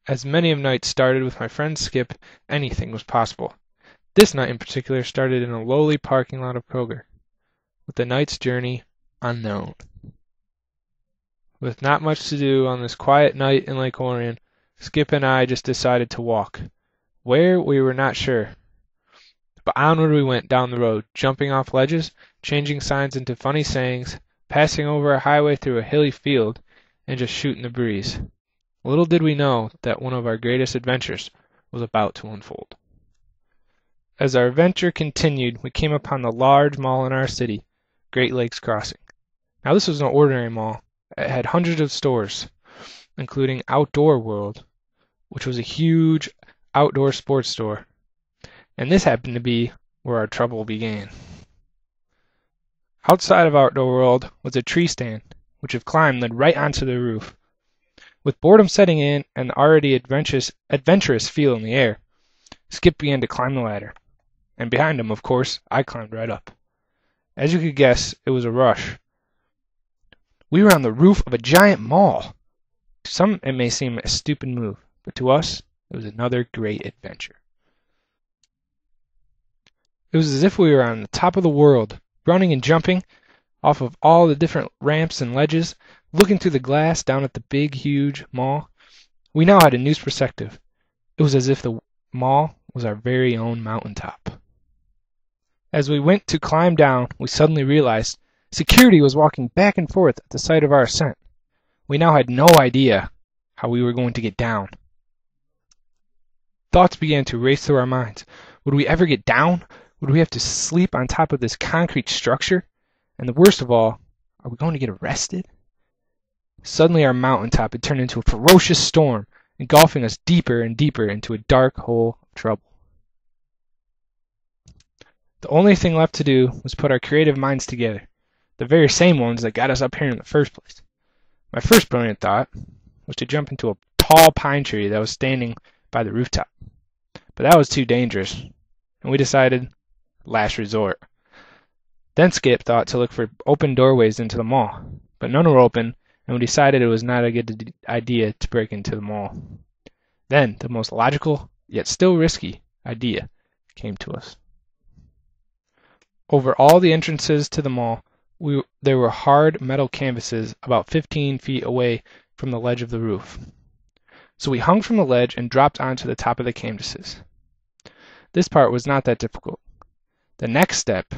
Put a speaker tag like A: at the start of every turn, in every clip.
A: As many of nights started with my friend Skip, anything was possible. This night in particular started in a lowly parking lot of Kroger, with the night's journey unknown. With not much to do on this quiet night in Lake Orion, Skip and I just decided to walk. Where, we were not sure. But onward we went down the road, jumping off ledges, changing signs into funny sayings, passing over a highway through a hilly field, and just shooting the breeze. Little did we know that one of our greatest adventures was about to unfold. As our adventure continued, we came upon the large mall in our city, Great Lakes Crossing. Now this was no ordinary mall. It had hundreds of stores, including Outdoor World, which was a huge outdoor sports store. And this happened to be where our trouble began. Outside of Outdoor World was a tree stand, which if climbed led right onto the roof. With boredom setting in and the already adventurous feel in the air, Skip began to climb the ladder. And behind him, of course, I climbed right up. As you could guess, it was a rush. We were on the roof of a giant mall. To some, it may seem a stupid move, but to us, it was another great adventure. It was as if we were on the top of the world, running and jumping off of all the different ramps and ledges, looking through the glass down at the big, huge mall. We now had a new perspective. It was as if the mall was our very own mountaintop. As we went to climb down, we suddenly realized security was walking back and forth at the site of our ascent. We now had no idea how we were going to get down. Thoughts began to race through our minds. Would we ever get down? Would we have to sleep on top of this concrete structure? And the worst of all, are we going to get arrested? Suddenly our mountaintop had turned into a ferocious storm, engulfing us deeper and deeper into a dark hole of trouble. The only thing left to do was put our creative minds together, the very same ones that got us up here in the first place. My first brilliant thought was to jump into a tall pine tree that was standing by the rooftop. But that was too dangerous, and we decided last resort. Then Skip thought to look for open doorways into the mall, but none were open, and we decided it was not a good idea to break into the mall. Then the most logical, yet still risky, idea came to us. Over all the entrances to the mall, there were hard metal canvases about 15 feet away from the ledge of the roof. So we hung from the ledge and dropped onto the top of the canvases. This part was not that difficult. The next step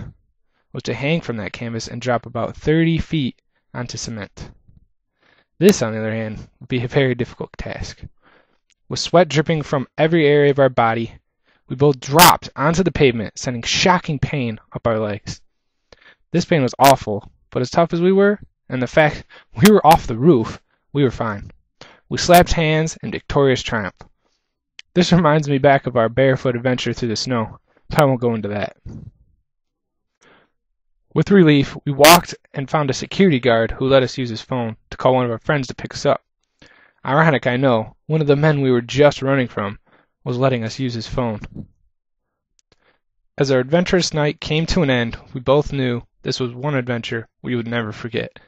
A: was to hang from that canvas and drop about 30 feet onto cement. This, on the other hand, would be a very difficult task. With sweat dripping from every area of our body, we both dropped onto the pavement, sending shocking pain up our legs. This pain was awful, but as tough as we were, and the fact we were off the roof, we were fine. We slapped hands in victorious triumph. This reminds me back of our barefoot adventure through the snow, but I won't go into that. With relief, we walked and found a security guard who let us use his phone to call one of our friends to pick us up. Ironic, I know, one of the men we were just running from was letting us use his phone. As our adventurous night came to an end, we both knew this was one adventure we would never forget.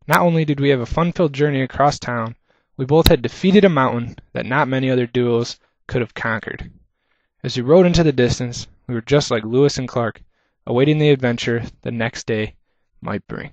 A: Not only did we have a fun-filled journey across town, we both had defeated a mountain that not many other duos could have conquered. As we rode into the distance, we were just like Lewis and Clark, awaiting the adventure the next day might bring.